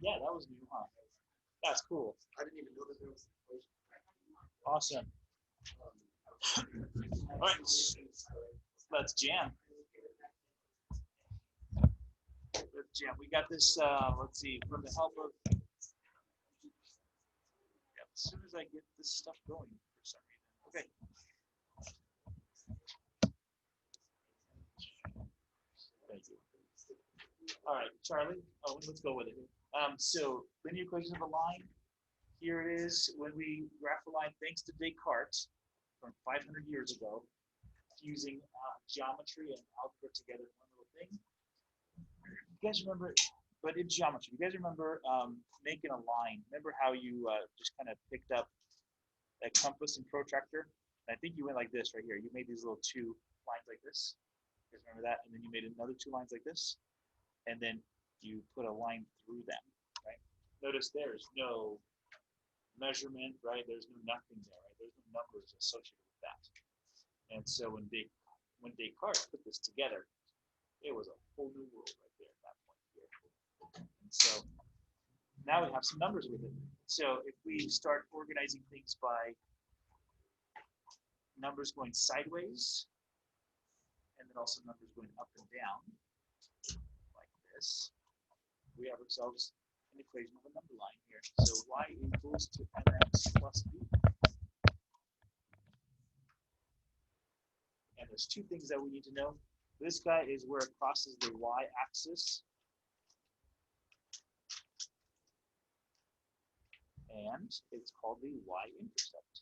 Yeah, that was new, huh? That's cool. I didn't even know that there was an equation. Awesome. All right, let's jam. Let's jam. We got this. Let's see. From the help of, yeah, as soon as I get this stuff going for some reason. Okay. Thank you. All right, Charlie. Oh, let's go with it. So linear equation of a line. Here it is when we graph a line, thanks to Descartes from 500 years ago, fusing geometry and algebra together in one little thing. You guys remember, but in geometry, you guys remember making a line? Remember how you just kind of picked up that compass and protractor? And I think you went like this right here. You made these little two lines like this. You guys remember that? And then you made another two lines like this. And then you put a line through them, right? Notice there's no measurement, right? There's no nothing there, right? There's no numbers associated with that. And so when Descartes put this together, it was a whole new world right there at that point here. And so now we have some numbers with it. So if we start organizing things by numbers going sideways, and then also numbers going up and down, like this, we have ourselves an equation of a number line here. So y equals to mx plus b. And there's two things that we need to know. This guy is where it crosses the y-axis, and it's called the y-intercept.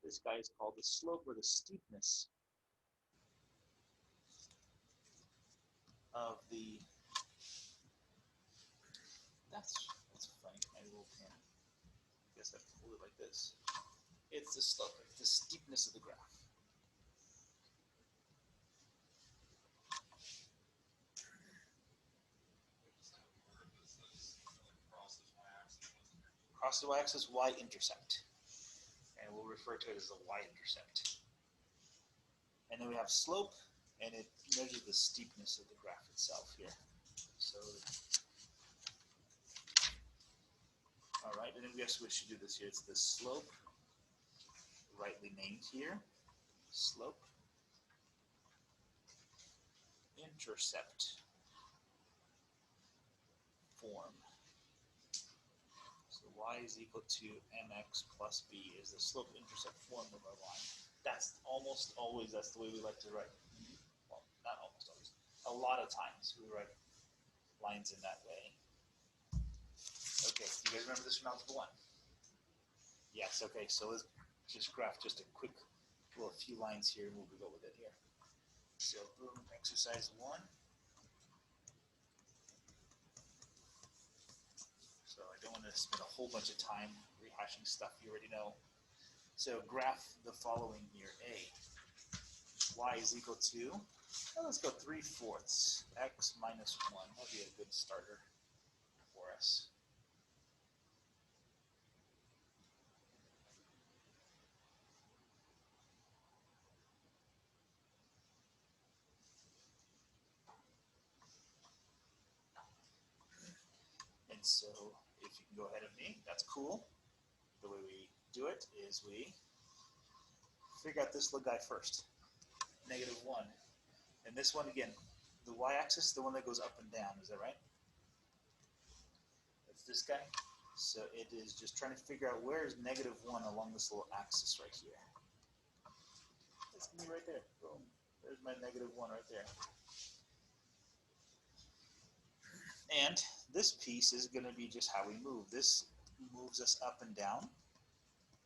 This guy is called the slope or the steepness of the. That's funny. My little pen. I guess I have to hold it like this. It's the slope, it's the steepness of the graph. Across the y-axis, y-intercept. And we'll refer to it as the y-intercept. And then we have slope, and it measures the steepness of the graph itself here. So, all right, and then we guess we should do this here. It's the slope, rightly named here. Slope, intercept form. So y is equal to mx plus b is the slope intercept form of our line. That's almost always, that's the way we like to write. Well, not almost always. A lot of times we write lines in that way. Okay, do you guys remember this from Algebra 1? Yes, okay, so let's just graph just a quick, well, a few lines here and we'll go with it here. So, boom, exercise 1. So I don't want to spend a whole bunch of time rehashing stuff you already know. So graph the following here. A, y is equal to, well, let's go 3/4 x minus 1. That'd be a good starter for us. And so if you can go ahead of me, that's cool. The way we do it is we figure out this little guy first. -1. And this one, again, the y-axis, the one that goes up and down, is that right? That's this guy. So it is just trying to figure out where is -1 along this little axis right here. It's going to be right there. Boom. There's my -1 right there. And this piece is going to be just how we move. This moves us up and down.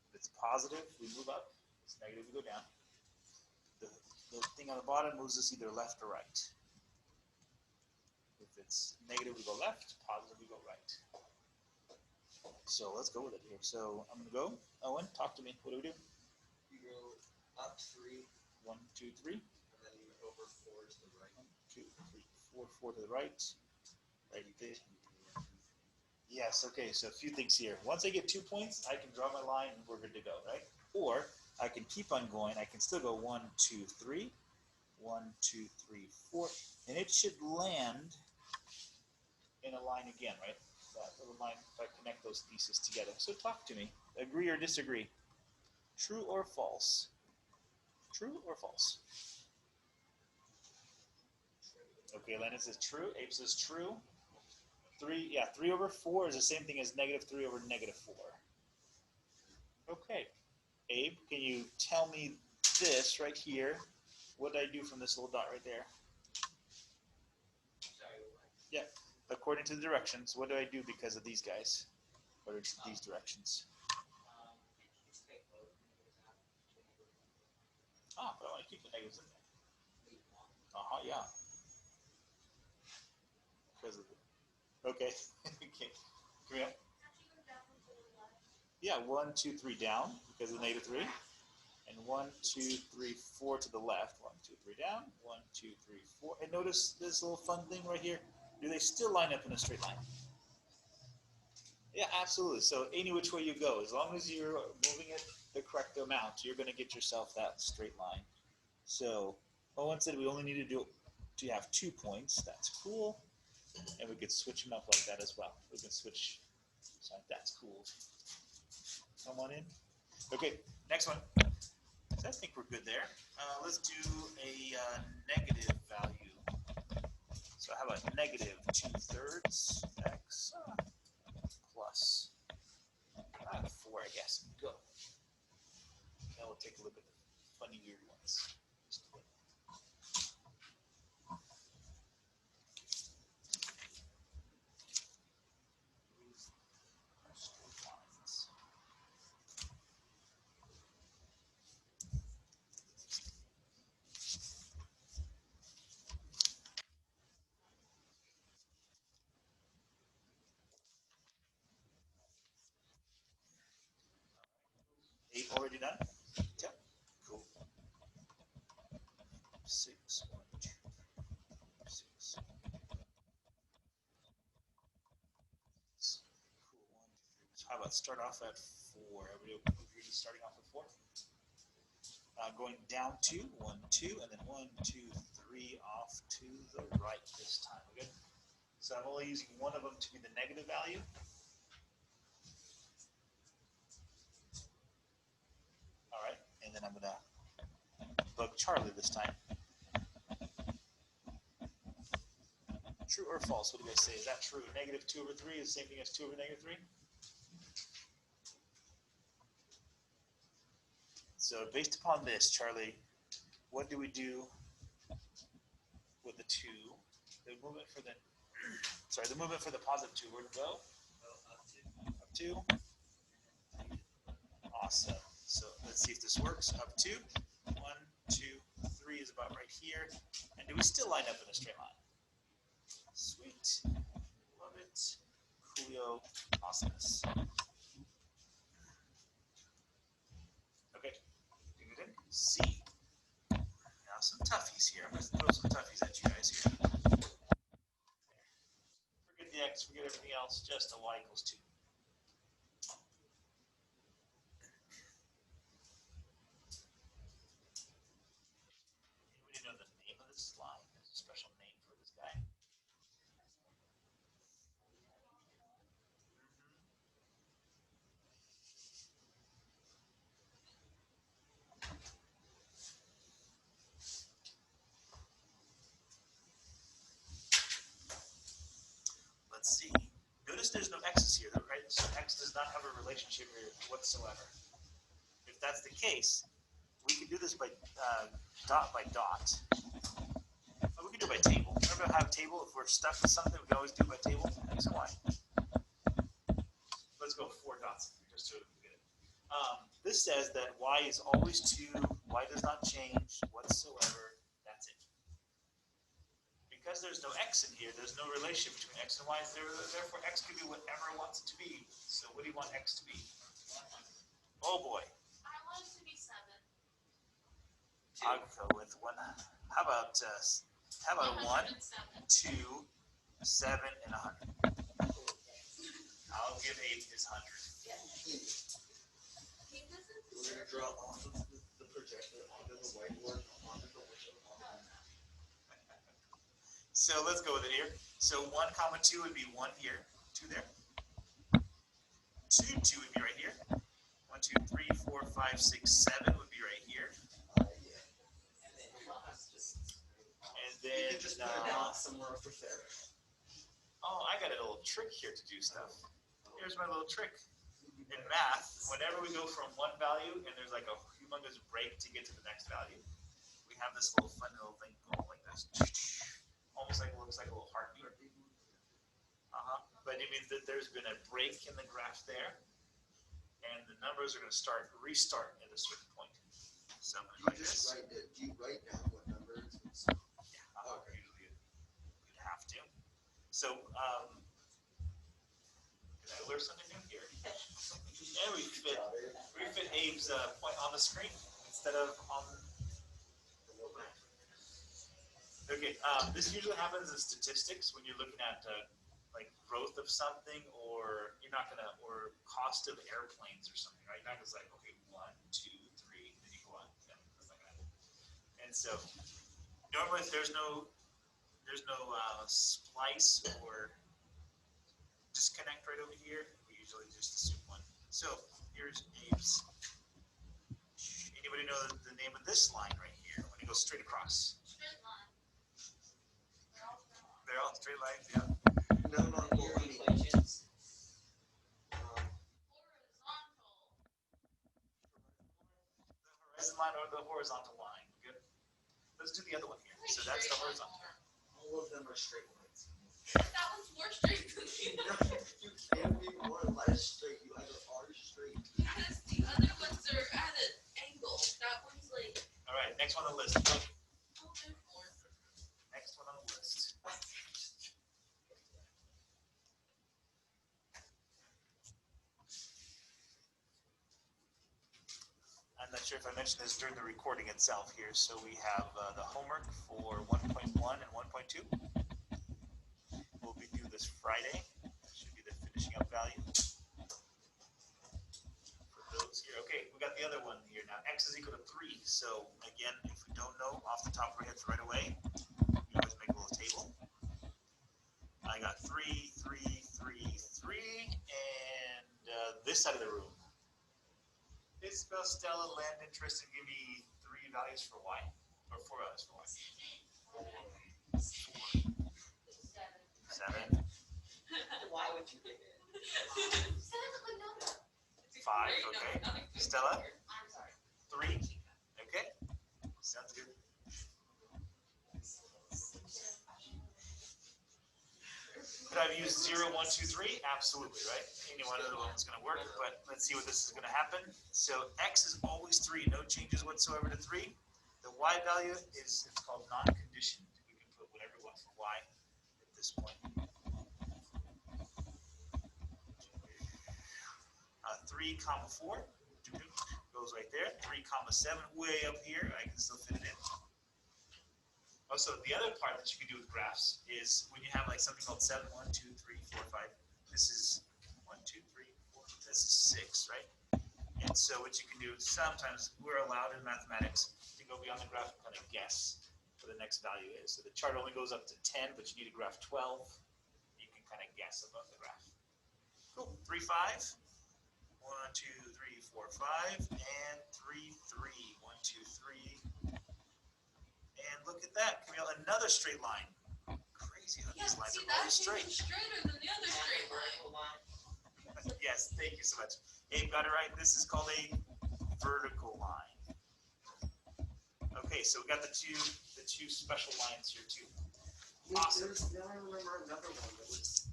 If it's positive, we move up. If it's negative, we go down. The thing on the bottom moves us either left or right. If it's negative, we go left. Positive, we go right. So let's go with it here. So I'm going to go. Owen, talk to me. What do we do? You go up 3. 1, 2, 3. And then over 4 to the right. 1, 2, 3, 4, 4 to the right. Right there. Yes, okay, so a few things here. Once I get 2 points, I can draw my line and we're good to go, right? Or I can keep on going. I can still go 1, 2, 3. 1, 2, 3, 4, and it should land in a line again, right? That little line, if I connect those pieces together. So talk to me. Agree or disagree? True or false? True or false? Okay, Lennon says true. Abe says true. 3 over 4 is the same thing as -3 over -4. Okay. Abe, can you tell me this right here? What did I do from this little dot right there? Yeah. According to the directions, what do I do because of these guys? According to these directions. Ah, but I want to keep the negatives in there. Yeah. Because of the, okay. Okay. Come here. Yeah, 1, 2, 3 down because of the -3. And 1, 2, 3, 4 to the left. 1, 2, 3 down. 1, 2, 3, 4. And notice this little fun thing right here. Do they still line up in a straight line? Yeah, absolutely. So any which way you go, as long as you're moving it the correct amount, you're going to get yourself that straight line. So Owen said we only need to do to have 2 points. That's cool. And we could switch them up like that as well. We can switch. So that's cool. Come on in. Okay, next one. So I think we're good there. Let's do a negative value. So how about -2/3 x plus 4, I guess. Go. Now we'll take a look at the funny, weird ones. Eight already done? Yep. Cool. 6, 1, 2, 6. Cool. 1, 2, 3. So how about start off at 4? Everybody starting off at 4? Going down 2, 1, 2, and then 1, 2, 3 off to the right this time. Okay? So I'm only using one of them to be the negative value. All right, and then I'm going to bug Charlie this time. True or false? What do you guys say? Is that true? -2 over 3 is the same thing as 2 over -3? So based upon this, Charlie, what do we do with the 2? The movement for the the movement for the +2, where to go? Up 2. Awesome. So let's see if this works. Up 2. 1, 2, 3 is about right here. And do we still line up in a straight line? Sweet. Love it. Coolio. Awesomeness. Okay. C. Now some toughies here. I'm going to throw some toughies at you guys here. Forget the x, forget everything else, just a y = 2. Anybody know the name of this line? There's a special name for this guy. Let's see. Notice there's no x's here, right? So x does not have a relationship here whatsoever. If that's the case, we could do this by dot by dot. Or we could do it by table. Remember how table, if we're stuck with something, we can always do it by table, x and y. Let's go 4 dots just so we get it. This says that y is always 2, y does not change whatsoever. That's it. Because there's no x in here, there's no relationship between x and y. Therefore, x can be whatever it wants it to be. So what do you want x to be? Oh boy. I want it to be 7. I'll go with 1. How about 1, 2, 7, and 100? I'll give Abe his 100. We're going to draw onto the projector, onto the whiteboard, onto the window, So let's go with it here. So 1, comma 2 would be 1 here, 2 there. 2, 2 would be right here. 1, 2, 3, 4, 5, 6, 7 would be right here. Yeah. And You then can just put it out somewhere over there. oh, I got a little trick here to do stuff. Here's my little trick. In math, whenever we go from one value and there's like a humongous break to get to the next value, we have this little fun little thing going like this. Almost like looks like a little heartbeat. But it means that there's been a break in the graph there, and the numbers are going to restart at a certain point. So like this. Do you write down what numbers? Yeah, okay. Usually you'd have to. So did I learn something new here? And we fit Abe's point on the screen instead of on. Okay, this usually happens in statistics when you're looking at like growth of something, or you're not gonna, or cost of airplanes or something, right? You're not gonna say, okay, 1, 2, 3, then you go on, like that. And so normally if there's no splice or disconnect right over here, we usually just assume 1. So here's Abe's. Anybody know the name of this line right here when it goes straight across? Straight line. They're all straight lines, yeah. No, Your equations. The horizon line or the horizontal line. Good. Let's do the other one here. So that's the horizontal. all of them are straight lines. That one's more straight than the other. You can't be more or less straight. You either are straight. Because the other ones are at an angle. That one's like. All right, next one on the list. Oh, there's more. Next one on the list. I'm not sure if I mentioned this during the recording itself here. So we have the homework for 1.1 and 1.2. We'll be due this Friday. That should be the finishing up value. For those here. Okay, we got the other one here now. X is equal to 3. So again, if we don't know off the top of our heads right away, we always make a little table. I got 3, 3, 3, 3, and this side of the room. It's spell Stella land interest and give me 3 values for Y, or 4 values for Y. 7. Why would you get it? Seven's a good number. 5, okay. Stella? I'm sorry. 3, okay. Sounds good. Could I have used 0, 1, 2, 3? Absolutely, right? Any one of the ones is going to work, but let's see what this is going to happen. So X is always 3, no changes whatsoever to 3. The Y value is, it's called non-conditioned. We can put whatever we want for Y at this point. 3, comma 4 goes right there. 3, comma 7 way up here. I can still fit it in. Also, the other part that you can do with graphs is when you have like something called 7, 1, 2, 3, 4, 5. This is 1, 2, 3, 4. This is 6, right? And so what you can do, sometimes we're allowed in mathematics to go beyond the graph and kind of guess what the next value is. So the chart only goes up to 10, but you need a graph 12. You can kind of guess above the graph. Cool. 3, 5. 1, 2, 3, 4, 5, and 3, 3. 1, 2, 3. And look at that, Camille, another straight line. Crazy how these lines are always straight. Straighter than the other straight line. Yes, thank you so much. Abe got it right. This is called a vertical line. Okay, so we got the two special lines here too. Awesome. Now I remember another one that was,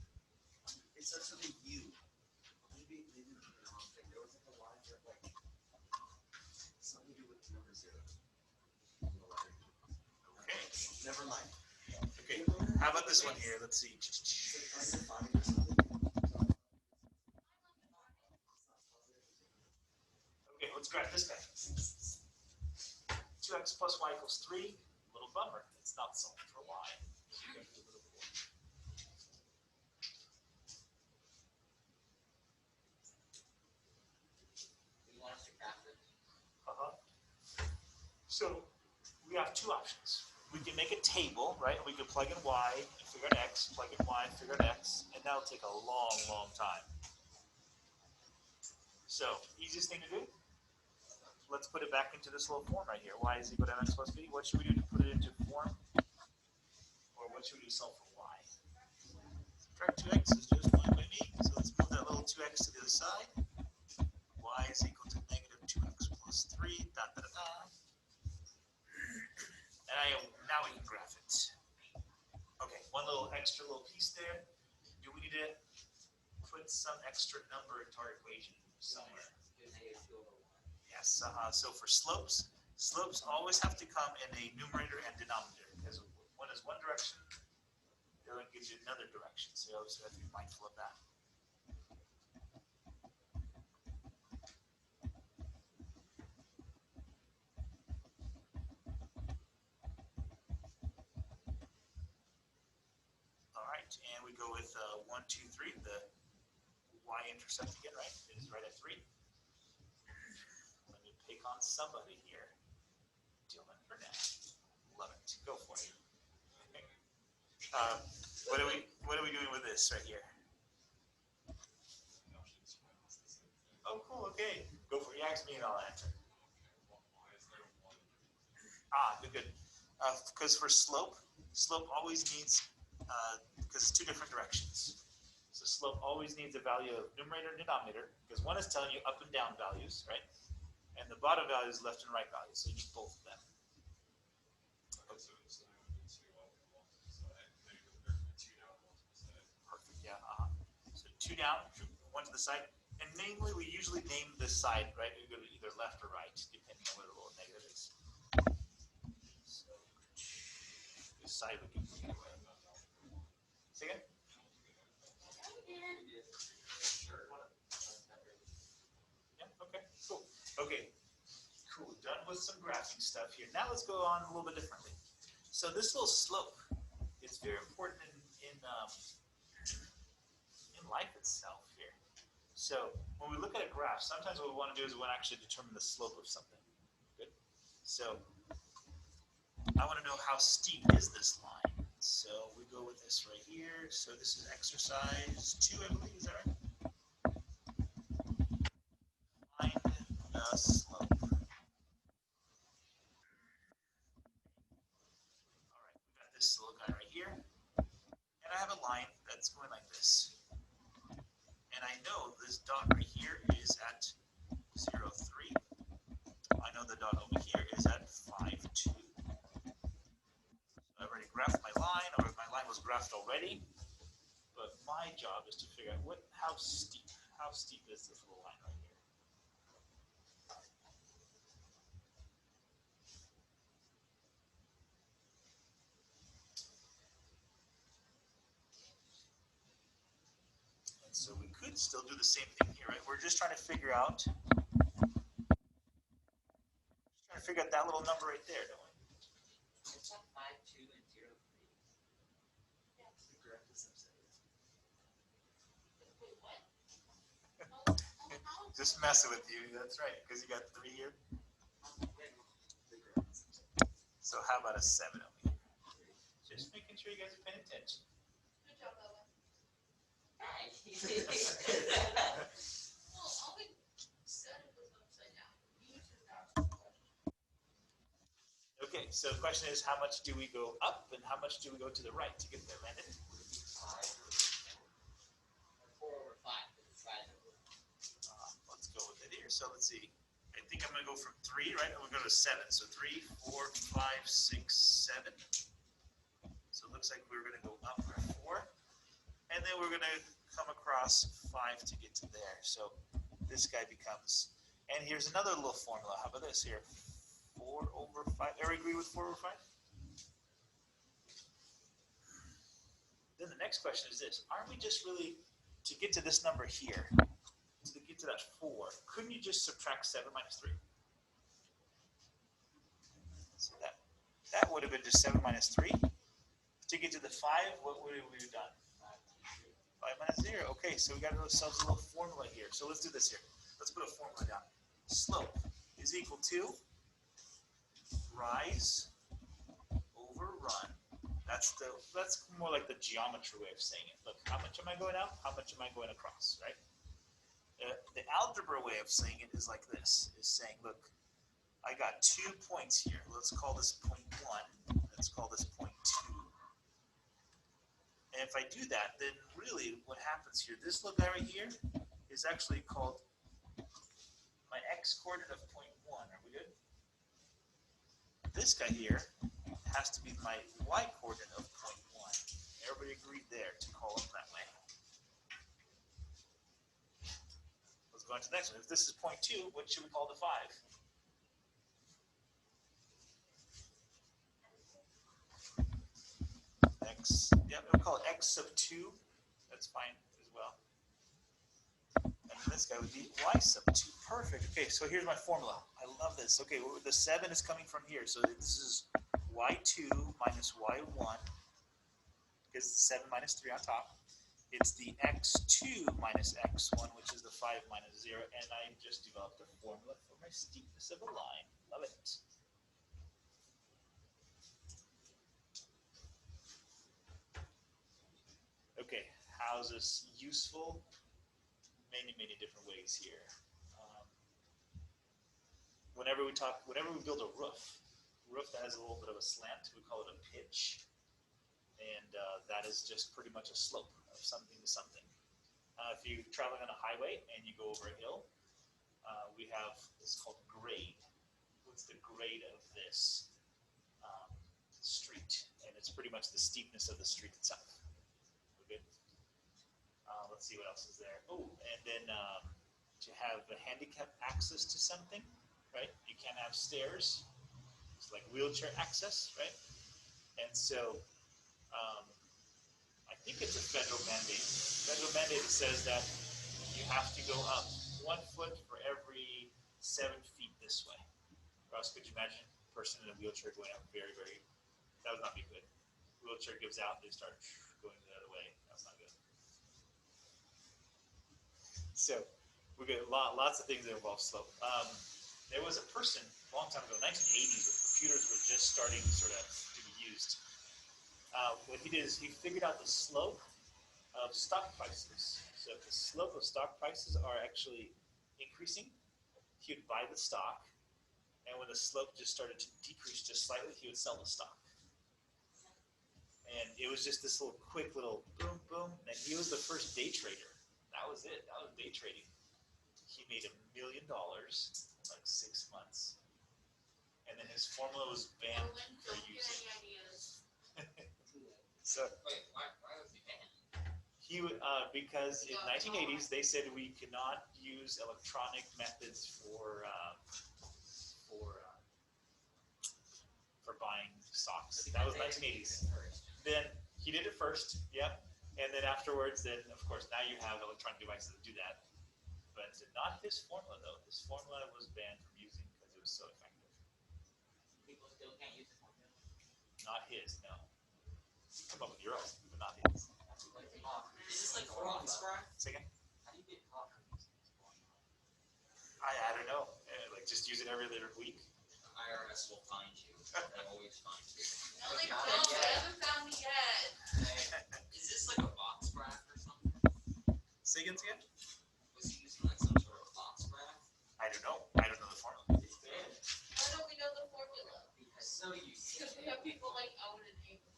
it starts with a U. Maybe the wrong thing. There was like a line that like something to do with number 0. Okay. Never mind. Okay. How about this one here? Let's see. Okay, let's graph this guy. 2x plus y equals 3. Little bummer. It's not solved for y. So we have 2 options. we can make a table, right? And we can plug in y and figure out x, plug in y, figure out x, and that'll take a long, long time. So, easiest thing to do, let's put it back into this little form right here. Y is equal to mx plus b. What should we do to put it into form? Or what should we do to solve for y? Subtract 2x is just fine by me. So let's move that little 2x to the other side. Y is equal to negative 2x plus 3, dot, dot, dot. And now we can graph it. Okay, one little extra little piece there. Do we need to put some extra number into our equation somewhere? Yes, so for slopes always have to come in a numerator and denominator, because one is one direction, the other gives you another direction, so you always have to be mindful of that. All right, and we go with 1, 2, 3, the y-intercept again, right? It is right at 3. Let me pick on somebody here. Dylan Burnett. Love it. Go for it. What are we doing with this right here? Oh, cool. Okay, go for it. You ask me and I'll answer. Good. Because for slope always needs because it's two different directions. So slope always needs a value of numerator and denominator, because one is telling you up and down values, right? And the bottom value is left and right values. So you need both of them. Perfect. Yeah. So 2 down, 1 to the side, and namely we usually name the side, right? We go to either left or right, depending on where the little negative is. So the side we can take away. Say again? Yeah. Okay. Cool. Okay. Cool. Done with some graphing stuff here. Now let's go on a little bit differently. So this little slope is very important in life itself here. So when we look at a graph, sometimes what we want to do is we want to actually determine the slope of something. Good. So I want to know how steep is this line. So we go with this right here. So this is exercise 2, I believe. Is that right? Find the slope. All right, we got this little guy right here. And I have a line that's going like this. And I know this dot right here is at 0, 3. I know the dot over here is at 5, 2. I already graphed my line, or my line was graphed already. But my job is to figure out how steep is this little line right here. And so we could still do the same thing here, right? We're just trying to figure out that little number right there, don't we? It's not 5, 2, and 0, 3. Just messing with you. That's right, because you got 3 here. So how about a 7 over here? Just making sure you guys are paying attention. Good job, Ella. Nice. Well, all we said it was upside down. You just asked the question. Okay, so the question is, how much do we go up and how much do we go to the right to get there, Landon? 4 over 5. Let's go with it here. So let's see. I think I'm going to go from 3, right? And we'll go to 7. So 3, 4, 5, 6, 7. So it looks like we're going to go up 4. And then we're going to come across 5 to get to there. So this guy becomes, and here's another little formula. How about this here? 4 over 5. Everybody agree with 4 over 5? Then the next question is this. Aren't we just really, to get to this number here, to get to that 4, couldn't you just subtract 7 minus 3? So that would have been just 7 minus 3. To get to the 5, what would we have done? 5 minus 0. Okay, so we got ourselves a little formula here. So let's do this here. Let's put a formula down. Slope is equal to rise over That's more like the geometry way of saying it. Look, how much am I going out? How much am I going across, right? The algebra way of saying it is like this, is saying, look, I got 2 points here. Let's call this point 1. Let's call this point 2. And if I do that, then really what happens here, this little guy right here is actually called my x-coordinate of point 1. Are we good? This guy here has to be my y-coordinate of point 1. Everybody agreed there to call them that way. Let's go on to the next one. If this is point 2, what should we call the 5? X. Yeah, we'll call it x sub 2. That's fine as well. And this guy would be y sub 2. Perfect. Okay, so here's my formula. I love this. Okay, well, the 7 is coming from here. So this is y2 minus y1. Because 7 minus 3 on top. It's the x2 minus x1, which is the 5 minus 0. And I just developed a formula for my steepness of a line. Love it. Okay, how's this useful? Many, many different ways here. Whenever we build a roof that has a little bit of a slant, we call it a pitch. And that is just pretty much a slope of something to something. If you're traveling on a highway and you go over a hill, we have this called grade. What's the grade of this street? And it's pretty much the steepness of the street itself. Okay. Let's see what else is there. Oh, and then to have a handicap access to something, right? You can't have stairs. It's like wheelchair access, right? And so I think it's a federal mandate. Federal mandate says that you have to go up 1 foot for every 7 feet this way. Ross, could you imagine a person in a wheelchair going up very, very, that would not be good. Wheelchair gives out, they start going the other way. That's not good. So we get lots of things that involve slope. There was a person a long time ago, 1980s, when computers were just starting sort of to be used. What he did is he figured out the slope of stock prices. So if the slope of stock prices are actually increasing, he would buy the stock, and when the slope just started to decrease just slightly, he would sell the stock. And it was just this little quick little boom, boom, and he was the first day trader. That was it. That was day trading. He made $1 million in like 6 months. And then his formula was banned for using. So Wait, why was he banned? he would because in 1980s they said we cannot use electronic methods for buying stocks. That was 1980s. Then he did it first, yep. And then afterwards, then of course now you have electronic devices that do that. But not his formula though. His formula was banned from using because it was so effective. People still can't use the formula. Not his, no. You come up with your own, but not his. Is this like Fox, bro? Say again? How do you get caught from using this formula? I don't know. Like just use it every other week. IRS will find you. They always find you. No, they don't. They haven't found me yet. Is this like a box graph or something? Say again? Was he using like some sort of box graph? I don't know. I don't know the formula. How don't we know the formula? Because so used. Because we have people like Owen and April.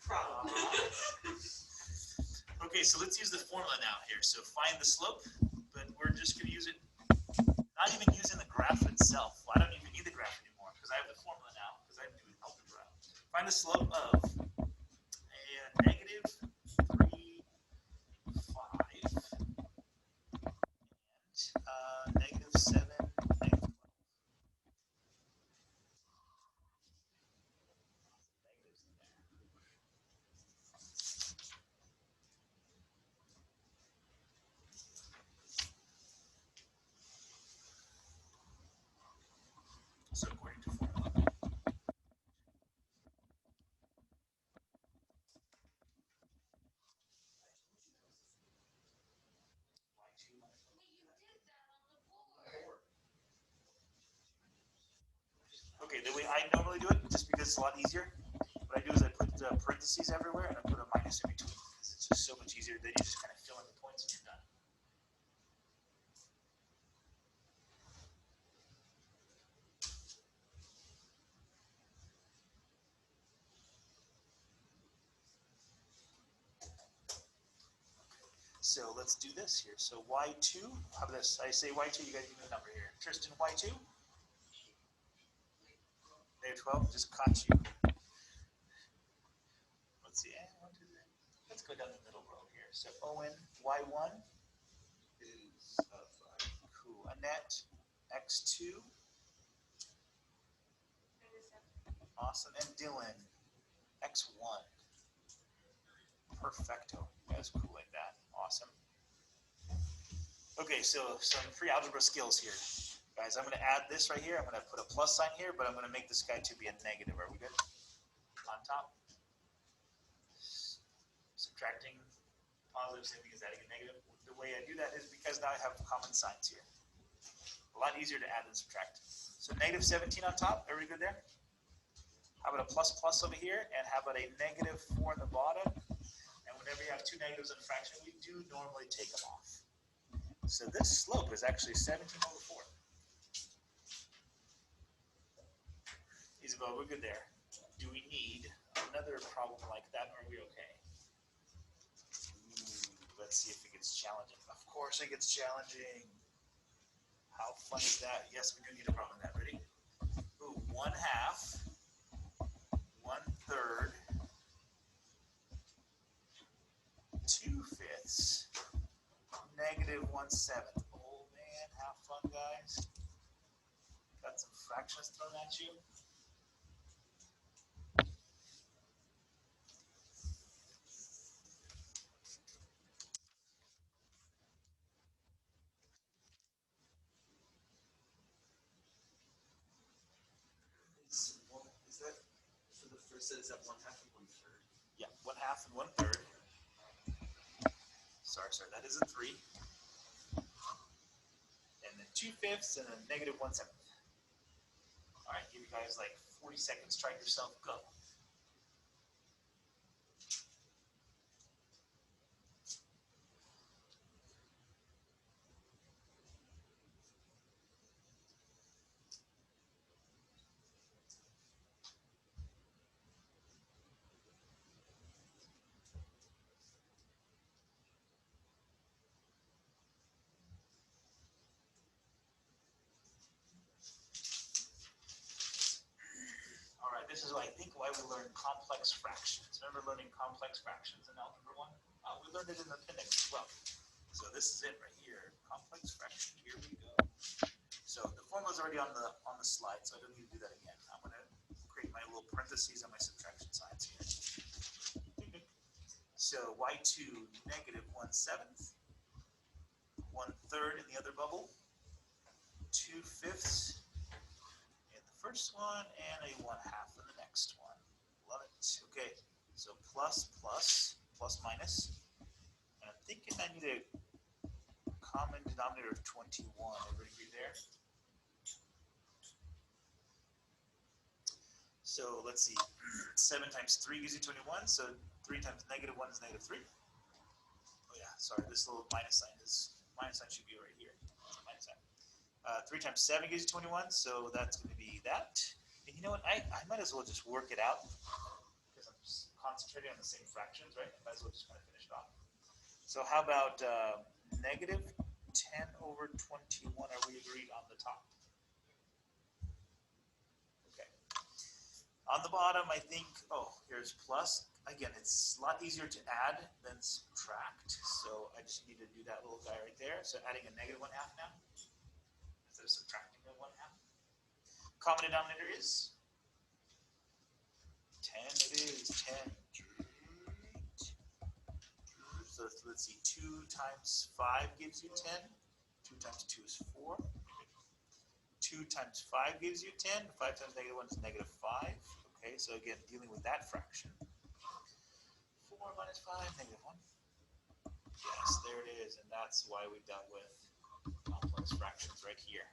Probably. Okay, so let's use the formula now here. So find the slope, but we're just going to use it, not even using the graph itself. Well, I don't even need the graph anymore because I have the formula now because I'm doing algebra. Find the slope of a negative 3, 5, and negative 7, negative 12. Negatives in there. So according to formula, okay, the way I normally do it, just because it's a lot easier, what I do is I put parentheses everywhere, and I put a minus in between because it's just so much easier. Then you just kind of fill in the points and you're done. So let's do this here. So y2, how about this? I say y2, you guys give me the number here. Tristan, y2? Negative 12, just caught you. Let's see, let's go down the middle row here. So Owen, y1 Is 5. cool. Annette, x2, awesome. And Dylan, x1, perfecto. That's cool like that. Awesome. Okay, so some free algebra skills here. Guys, I'm going to add this right here. I'm going to put a plus sign here, but I'm going to make this guy to be a negative. Are we good? On top. Subtracting positive, same thing as adding a negative. The way I do that is because now I have common signs here. A lot easier to add than subtract. So negative 17 on top. Everybody good there? How about a plus plus over here? And how about a negative 4 on the bottom? And whenever you have two negatives in a fraction, we do normally take them off. So this slope is actually 17 over 4. Isabel, we're good there. Do we need another problem like that, or are we okay? Let's see if it gets challenging. Of course it gets challenging. How fun is that? Yes, we do need a problem with that. Ready? Ooh, 1/2, 1/3, 2/5, negative 1/7. Oh man, have fun, guys. Got some fractions thrown at you. Is that for the first set? Is that 1/2 and 1/3? Yeah, 1/2 and 1/3. Sorry, that is a 3. And then 2/5 and then negative 1/7. All right, give you guys like 40 seconds. Try it yourself. Go. All right, this is I think why we learn complex fractions. Remember learning complex fractions in Algebra 1? We learned it in the appendix as well. So this is it right here. Complex fraction. Here we go. So the formula is already on the slide, so I don't need to do that again. I'm going to create my little parentheses on my subtraction signs here. So y2 negative 1/7, 1/3 in the other bubble, 2/5 in the first one, and a 1/2 in the next one. Love it. Okay, so plus minus. And I'm thinking I need a common denominator of 21. Everybody agree there? So let's see. 7 times 3 gives you 21. So 3 times negative 1 is negative 3. Oh yeah, sorry. This little minus sign should be right here. Minus sign. 3 times 7 gives you 21. So that's going to be that. And you know what? I might as well just work it out because I'm just concentrating on the same fractions, right? I might as well just kind of finish it off. So how about negative 10 over 21? Are we agreed on the top? Okay. On the bottom, I think, here's plus. Again, it's a lot easier to add than subtract. So I just need to do that little guy right there. So adding a negative 1/2 now instead of subtracting a 1/2. Common denominator is 10. It is 10. So let's see, 2 times 5 gives you 10. 2 times 2 is 4. 2 times 5 gives you 10. 5 times negative 1 is negative 5. Okay, so again, dealing with that fraction. 4 minus 5, negative 1. Yes, there it is, and that's why we dealt with complex fractions right here.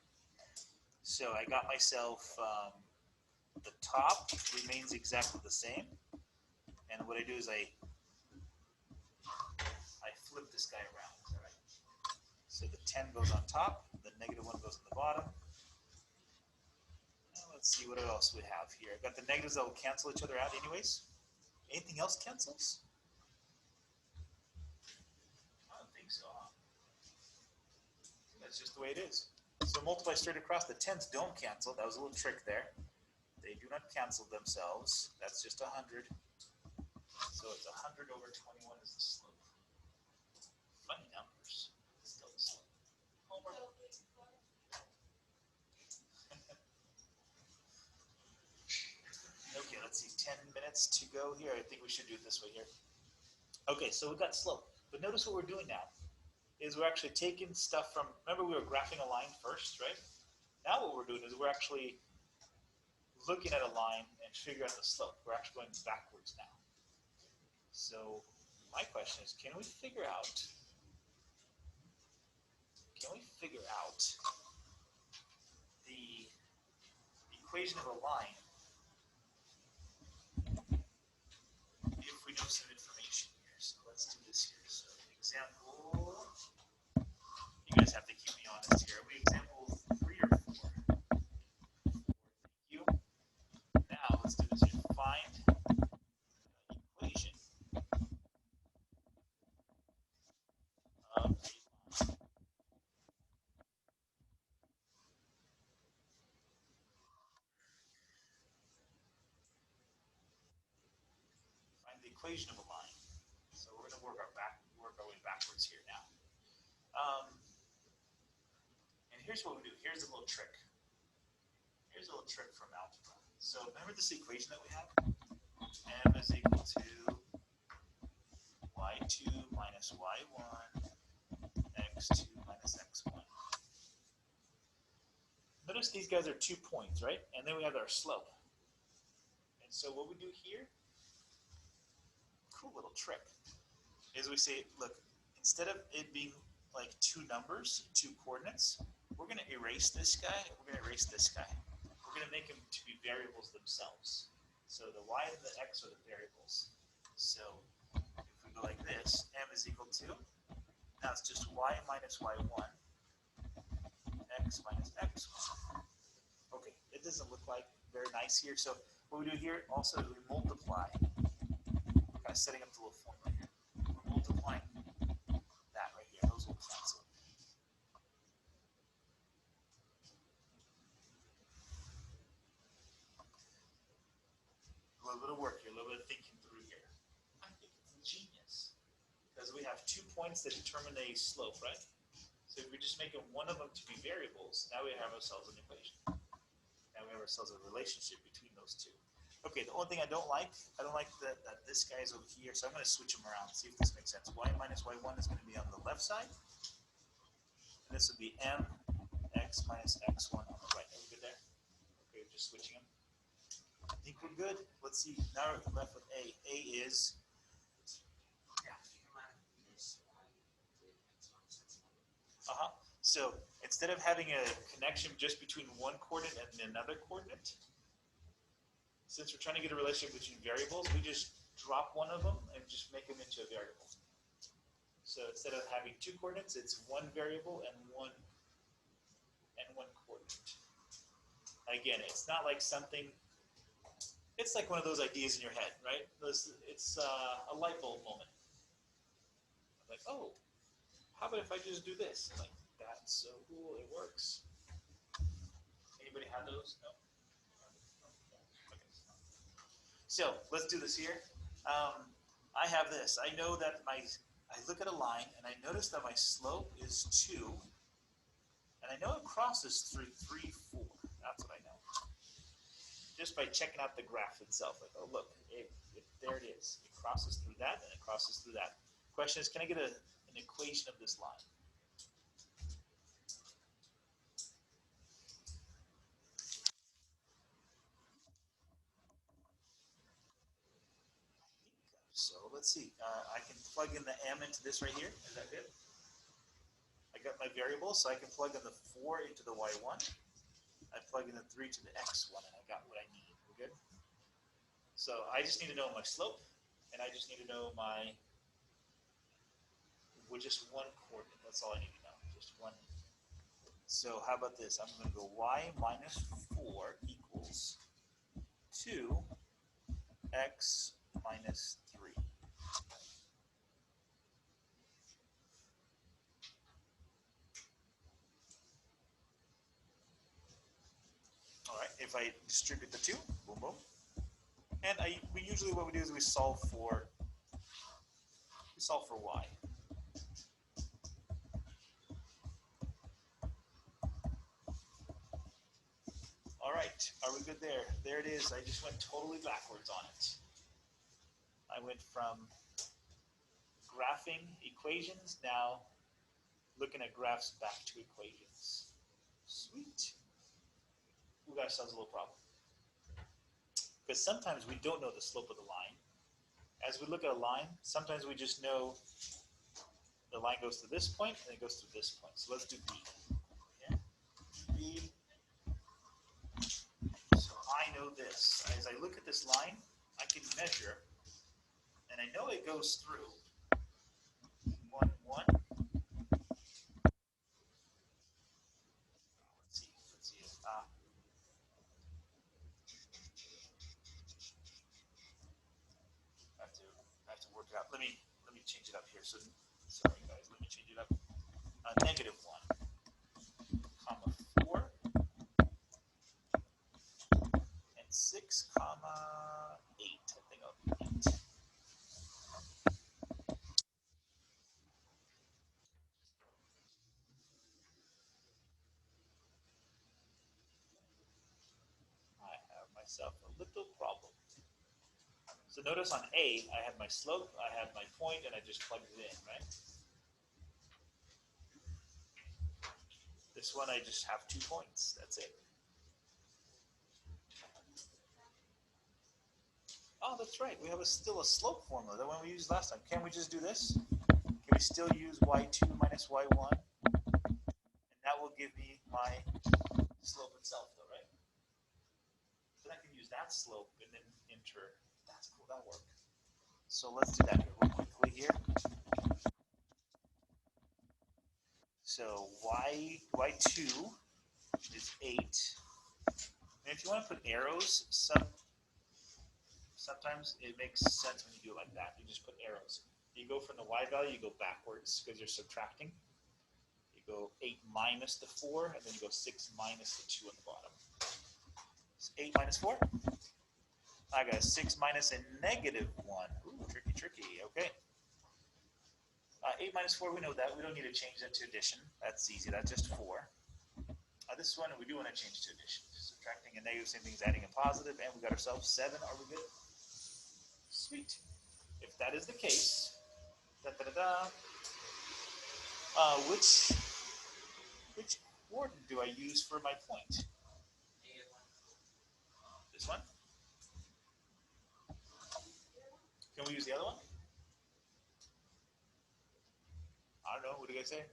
So I got myself the top remains exactly the same, and what I do is I flip this guy around. All right. So the 10 goes on top, the negative 1 goes on the bottom. Now let's see what else we have here. I've got the negatives that will cancel each other out anyways. Anything else cancels? I don't think so. Huh? That's just the way it is. So multiply straight across. The 10s don't cancel. That was a little trick there. They do not cancel themselves. That's just 100. So it's 100 over 21 is the slope. Funny numbers. Still the slope. Homer. Okay, let's see. 10 minutes to go here. I think we should do it this way here. Okay, so we've got slope. But notice what we're doing now is we're actually taking stuff from, remember we were graphing a line first, right? Now what we're doing is we're actually looking at a line and figure out the slope. We're actually going backwards now. So my question is, can we figure out the equation of a line if we know some information here? So let's do this here. So example, you guys have to keep me honest here. Are we example 3 or 4? Thank you. Now let's do this here. Find equation of a line. Find the equation of a line. So we're going to work our way backwards here now. And here's what we do. Here's a little trick. Here's a little trick from algebra. So remember this equation that we have? M is equal to y2 minus y1, x2 minus x1. Notice these guys are 2 points, right? And then we have our slope. And so what we do here, cool little trick, is we say, look, instead of it being like 2 numbers, 2 coordinates, we're going to erase this guy, we're going to erase this guy. We're going to make them to be variables themselves. So the y and the x are the variables. So if we go like this, m is equal to, now it's just y minus y1, x minus x1. Okay, it doesn't look like very nice here. So what we do here also is we multiply. We're kind of setting up the little formula here. We're multiplying that right here. Those will cancel. A little bit of work here, a little bit of thinking through here. I think it's ingenious because we have 2 points that determine a slope, right? So if we just make one of them to be variables, now we have ourselves an equation. Now we have ourselves a relationship between those two. Okay, the only thing I don't like that this guy is over here, so I'm going to switch them around, see if this makes sense. Y minus y1 is going to be on the left side, and this would be m x minus x1 on the right. Are we good there? Okay, we're just switching them. I think we're good. Let's see. Now we're left with A. A is, so instead of having a connection just between one coordinate and another coordinate, since we're trying to get a relationship between variables, we just drop one of them and just make them into a variable. So instead of having 2 coordinates, it's 1 variable and one coordinate. Again, it's not like something, it's like one of those ideas in your head, right? It's a light bulb moment. Like, oh, how about if I just do this? Like, that's so cool, it works. Anybody have those? No? Okay. So let's do this here. I have this. I know that I look at a line and I notice that my slope is 2, and I know it crosses through 3, 4. That's what I know. Just by checking out the graph itself. Like, oh look, there it is. It crosses through that and it crosses through that. Question is, can I get an equation of this line? So let's see. I can plug in the m into this right here. Is that good? I got my variables, so I can plug in the 4 into the y1. I plug in the 3 to the x1, and I got what I need. We're good? So I just need to know my slope, and I just need to know with just one coordinate. That's all I need to know, just one. So how about this? I'm going to go y minus 4 equals 2x minus 3. All right, if I distribute the 2, boom, boom. And we usually, what we do is we solve for y. All right, are we good there? There it is. I just went totally backwards on it. I went from graphing equations, now looking at graphs back to equations. Sweet. We got ourselves a little problem. Because sometimes we don't know the slope of the line. As we look at a line, sometimes we just know the line goes to this point and it goes to this point. So let's do B. Yeah. B. So I know this. As I look at this line, I can measure, and I know it goes through 1, 1. Let's see. I have to work it out. Let me change it up here. So sorry guys, let me change it up. Negative 1, comma 4, and 6, comma 8. I think I'll do 8. I have myself a little problem. So notice on A, I have my slope, I have my point, and I just plug it in, right? This one, I just have 2 points. That's it. Oh, that's right. We have still a slope formula, the one we used last time. Can we just do this? Can we still use y2 minus y1? And that will give me my slope itself, though, right? Then I can use that slope and then enter. That's cool. That'll work. So let's do that real quickly here. So y2 is 8. And if you want to put arrows, sometimes it makes sense when you do it like that. You just put arrows. You go from the y value, you go backwards because you're subtracting. You go 8 minus the 4, and then you go 6 minus the 2 on the bottom. So 8 minus 4. I got a 6 minus a negative 1. Ooh, tricky, tricky. Okay. 8 minus 4, we know that. We don't need to change that to addition. That's easy. That's just 4. This one, we do want to change to addition. Subtracting a negative, same thing as adding a positive, and we got ourselves 7. Are we good? Sweet. If that is the case, which coordinate do I use for my point? This one? Can we use the other one? I don't know. What do you guys say?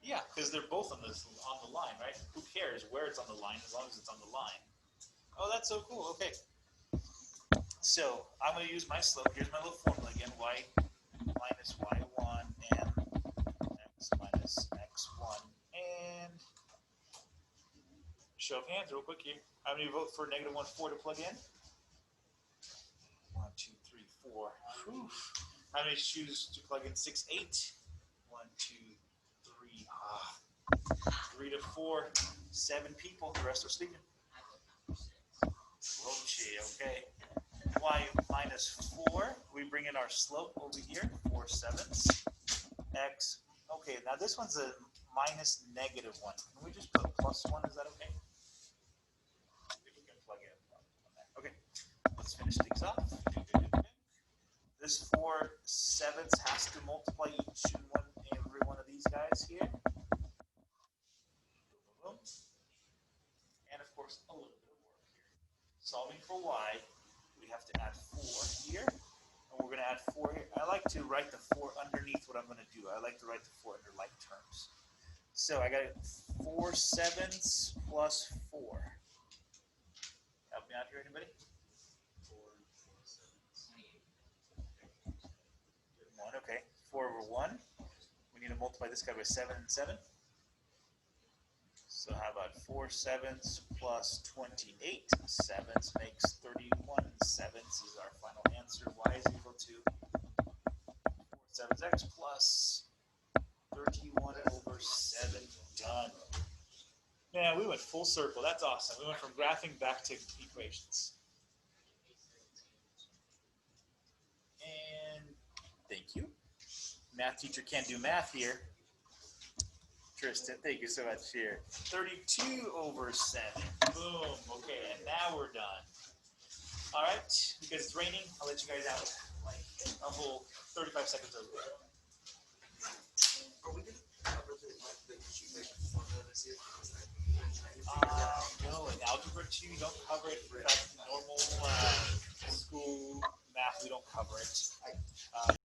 Yeah, because they're both on the line, right? Who cares where it's on the line as long as it's on the line? Oh, that's so cool. Okay. So I'm going to use my slope. Here's my little formula again. Y minus y1 and x minus x1. And show of hands real quick here. How many vote for negative 1, 4 to plug in? 1, 2, 3, 4. Whew. How many choose to plug in 6, 8? 1, 2, 3. 3 to 4. 7 people. The rest are sleeping. Roche, okay. Y minus 4. We bring in our slope over here. 4 sevenths. X. Okay, now this one's a minus negative 1. Can we just put plus 1? Is that okay? If we can plug in. Okay, let's finish things off. This 4 sevenths has to multiply each and every one of these guys here. And of course, a little bit of work here. Solving for y, we have to add 4 here. And we're going to add 4 here. I like to write the 4 underneath what I'm going to do. I like to write the 4 under like terms. So I got 4 sevenths plus 4. Help me out here, anybody? 4 sevenths. 1. We need to multiply this guy by 7 and 7. So how about 4 7s plus 28 7s makes 31 7s is our final answer. Y is equal to 4 7s x plus 31 over 7. Done. Man, we went full circle. That's awesome. We went from graphing back to equations. And thank you. Math teacher can't do math here. Tristan, thank you so much here. 32 over 7. Boom. Okay, and now we're done. All right, because it's raining, I'll let you guys out like a whole 35 seconds over. Are we gonna cover the formula this year? No, in Algebra 2, you don't cover it. In fact, normal school math, we don't cover it.